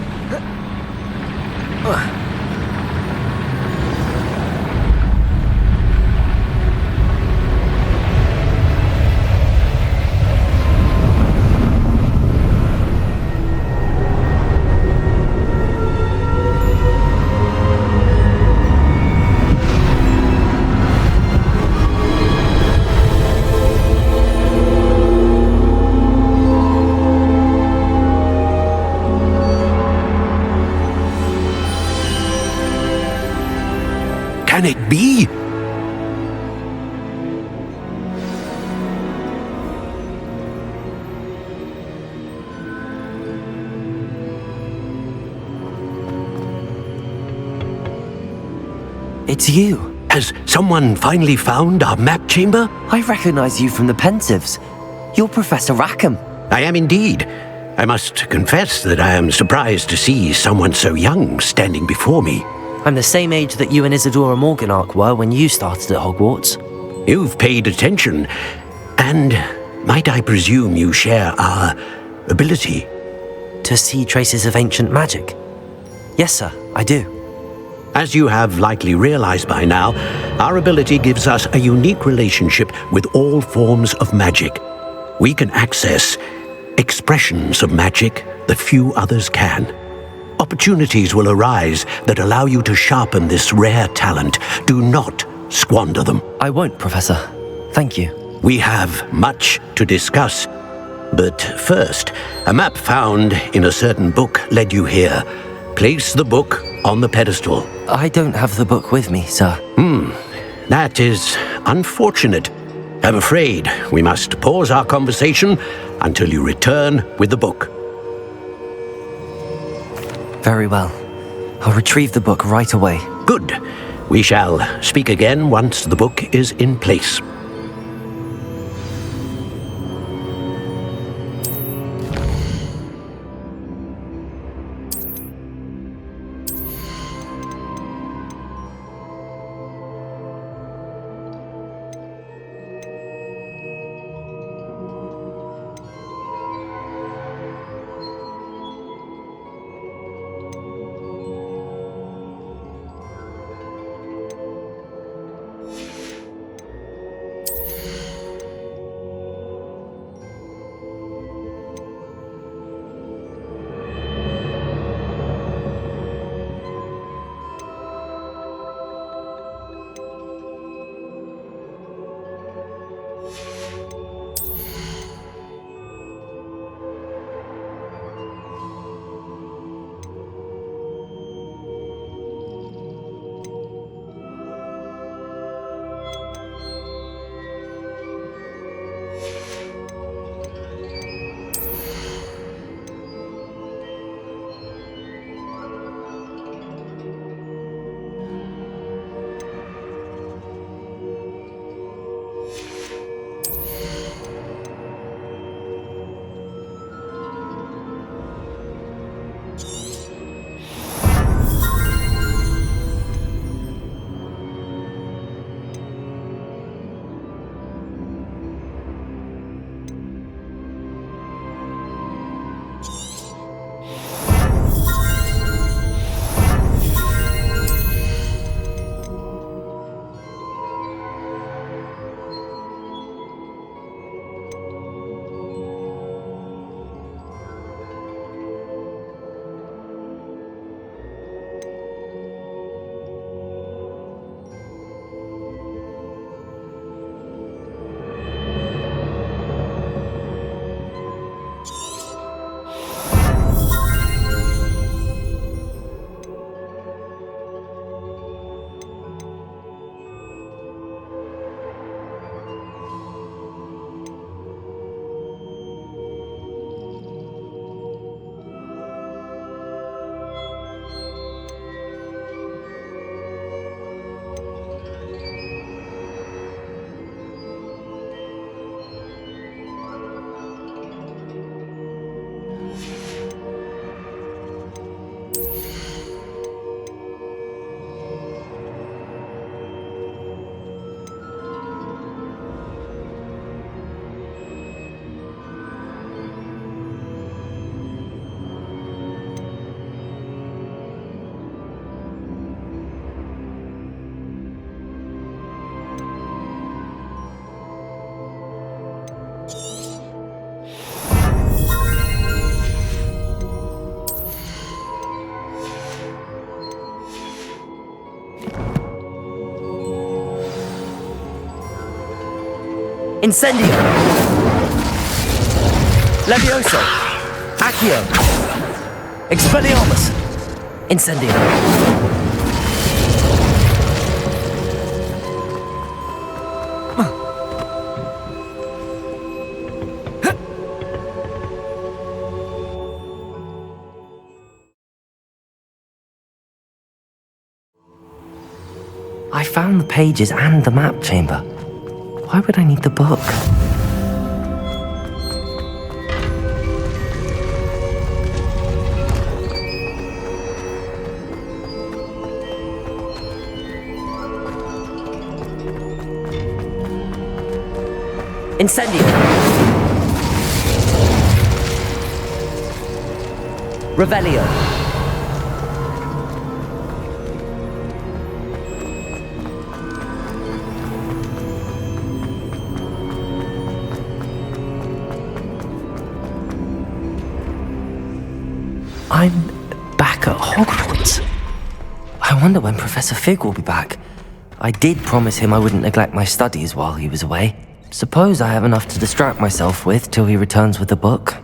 Can it be? It's you. Has someone finally found our map chamber? I recognize you from the Pensives. You're Professor Rackham. I am indeed. I must confess that I am surprised to see someone so young standing before me. I'm the same age that you and Isadora Morganach were when you started at Hogwarts. You've paid attention, and might I presume you share our ability? To see traces of ancient magic? Yes, sir, I do. As you have likely realized by now, our ability gives us a unique relationship with all forms of magic. We can access expressions of magic that few others can. Opportunities will arise that allow you to sharpen this rare talent. Do not squander them. I won't, Professor. Thank you. We have much to discuss. But first, a map found in a certain book led you here. Place the book on the pedestal. I don't have the book with me, sir. That is unfortunate. I'm afraid we must pause our conversation until you return with the book. Very well. I'll retrieve the book right away. Good. We shall speak again once the book is in place. Incendio! Levioso! Accio! Expelliarmus! Incendio! I found the pages and the map chamber. Why would I need the book? Incendio. Revelio. I'm back at Hogwarts. I wonder when Professor Fig will be back. I did promise him I wouldn't neglect my studies while he was away. Suppose I have enough to distract myself with till he returns with the book.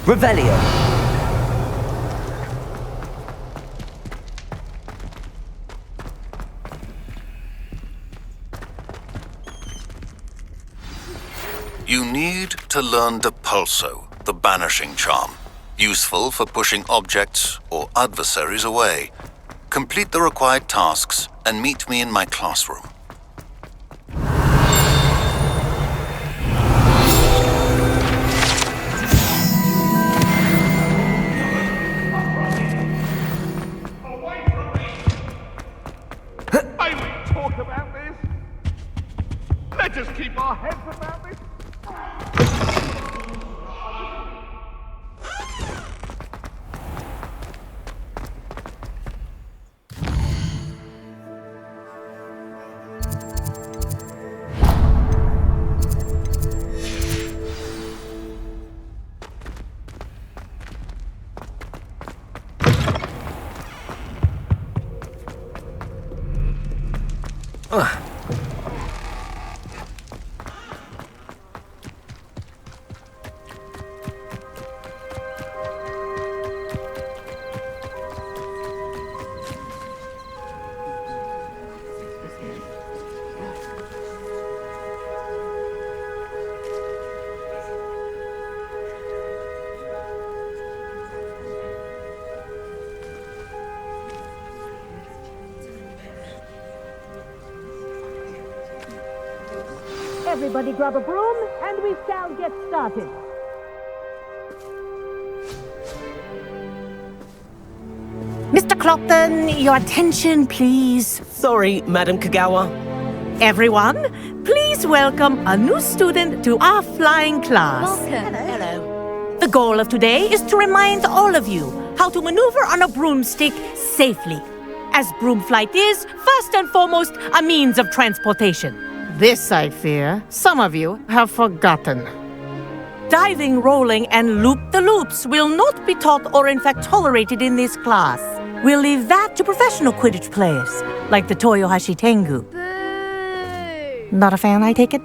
Revelio. You need to learn Depulso, the banishing charm. Useful for pushing objects or adversaries away. Complete the required tasks and meet me in my classroom. May we talk about this? Let us keep our heads about this. Everybody grab a broom, and we shall get started. Mr. Clopton, your attention, please. Sorry, Madam Kagawa. Everyone, please welcome a new student to our flying class. Welcome. Hello. The goal of today is to remind all of you how to maneuver on a broomstick safely, as broom flight is, first and foremost, a means of transportation. This, I fear, some of you have forgotten. Diving, rolling, and loop-the-loops will not be taught or in fact tolerated in this class. We'll leave that to professional Quidditch players, like the Toyohashi Tengu. Not a fan, I take it?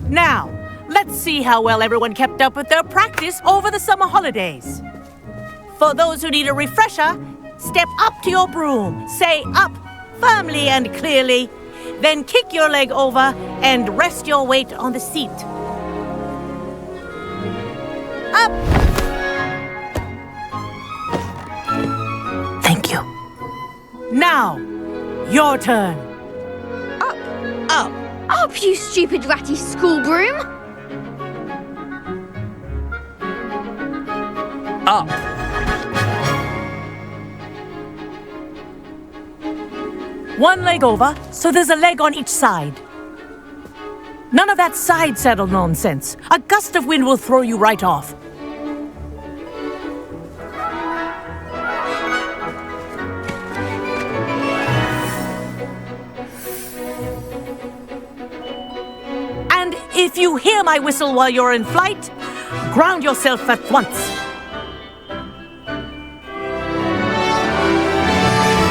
Now, let's see how well everyone kept up with their practice over the summer holidays. For those who need a refresher, step up to your broom, say up firmly and clearly, then kick your leg over and rest your weight on the seat. Up! Thank you. Now, your turn. Up! Up, you stupid ratty school broom! Up. One leg over, so there's a leg on each side. None of that side saddle nonsense. A gust of wind will throw you right off. And if you hear my whistle while you're in flight, ground yourself at once.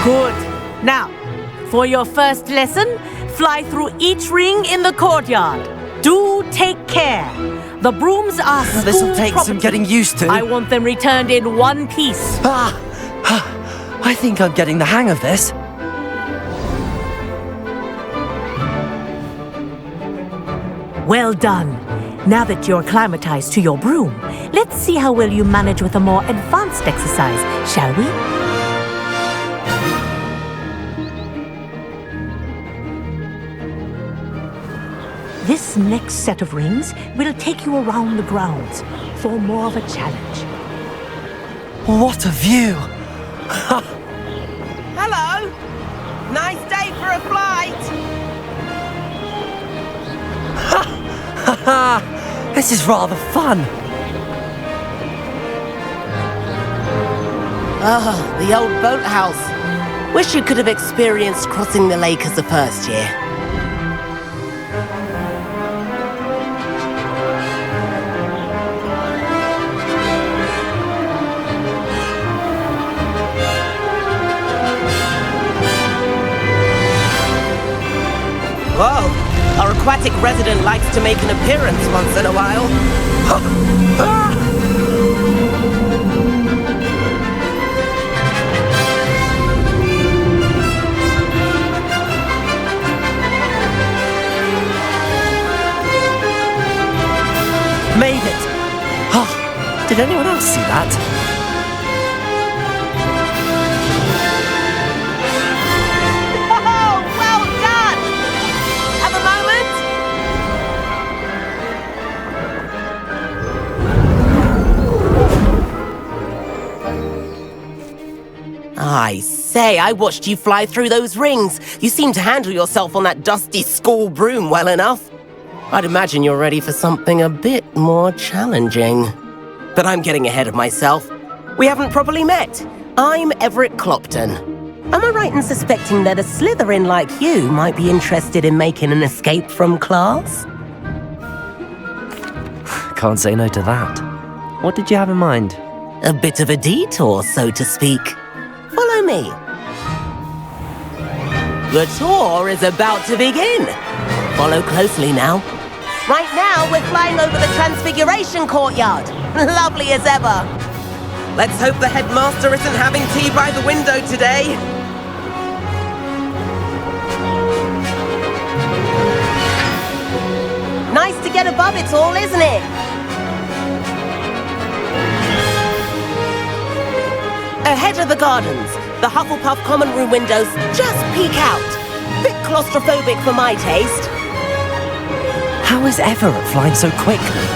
Good. Now, for your first lesson, fly through each ring in the courtyard. Do take care. The brooms are school This'll take some property. getting used to. I want them returned in one piece. I think I'm getting the hang of this. Well done. Now that you're acclimatized to your broom, let's see how well you manage with a more advanced exercise, shall we? This next set of rings will take you around the grounds for more of a challenge. What a view! Hello. Nice day for a flight. This is rather fun. Oh, the old boathouse. Wish you could have experienced crossing the lake as a first year. Whoa, our aquatic resident likes to make an appearance once in a while. Made it! Oh, did anyone else see that? I say, I watched you fly through those rings. You seem to handle yourself on that dusty school broom well enough. I'd imagine you're ready for something a bit more challenging. But I'm getting ahead of myself. We haven't properly met. I'm Everett Clopton. Am I right in suspecting that a Slytherin like you might be interested in making an escape from class? Can't say no to that. What did you have in mind? A bit of a detour, so to speak. Follow me. The tour is about to begin. Follow closely now. Right now, we're flying over the Transfiguration Courtyard. Lovely as ever. Let's hope the headmaster isn't having tea by the window today. Nice to get above it all, isn't it? Ahead of the gardens, the Hufflepuff common room windows just peek out. Bit claustrophobic for my taste. How is Everett flying so quickly?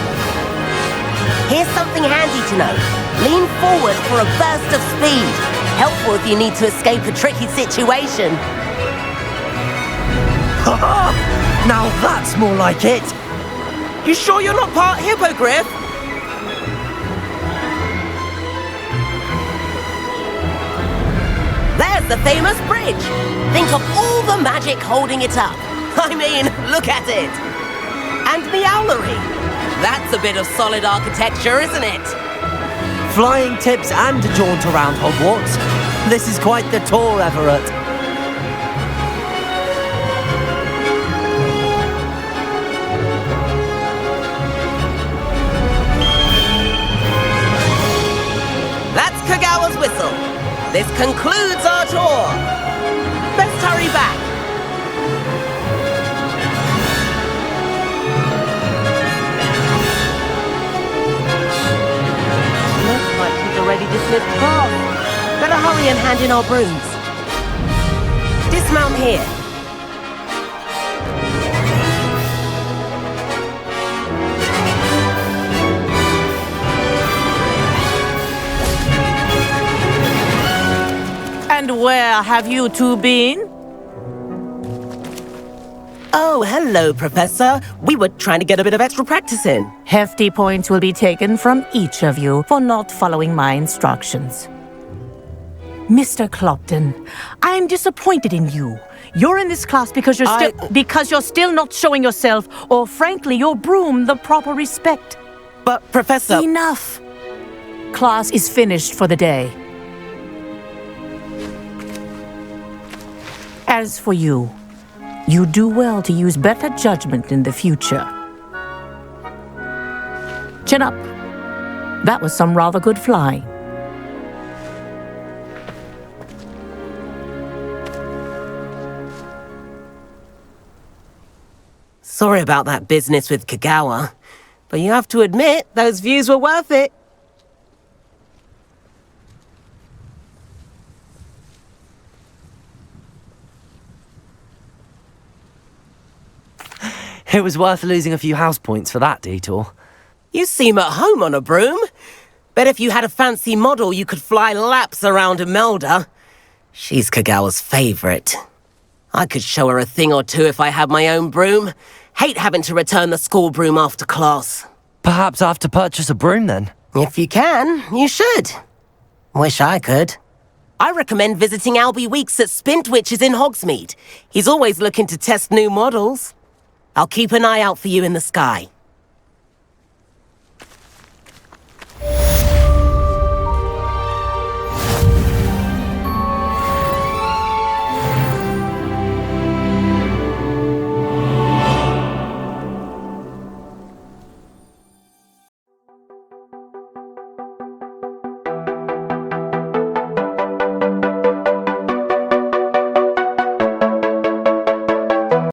Here's something handy to know. Lean forward for a burst of speed. Helpful if you need to escape a tricky situation. Now that's more like it. You sure you're not part hippogriff? There's the famous bridge. Think of all the magic holding it up. I mean, look at it. And the owlery. That's a bit of solid architecture, isn't it? Flying tips and a jaunt around Hogwarts. This is quite the tour, Everett. concludes our tour. Let's hurry back. Looks like we've already dismissed class. Better hurry and hand in our brooms. Dismount here. And where have you two been? Oh, hello, Professor. We were trying to get a bit of extra practice in. Hefty points will be taken from each of you for not following my instructions. Mr. Clopton, I'm disappointed in you. You're in this class because you're still not showing yourself, or frankly, your broom the proper respect. But, Professor... Enough! Class is finished for the day. As for you, you do well to use better judgment in the future. Chin up. That was some rather good flying. Sorry about that business with Kagawa, but you have to admit, those views were worth it. It was worth losing a few house points for that detour. You seem at home on a broom. Bet if you had a fancy model, you could fly laps around Imelda. She's Kagawa's favorite. I could show her a thing or two if I had my own broom. Hate having to return the school broom after class. Perhaps I have to purchase a broom then. If you can, you should. Wish I could. I recommend visiting Albie Weeks at Spintwitches in Hogsmeade. He's always looking to test new models. I'll keep an eye out for you in the sky.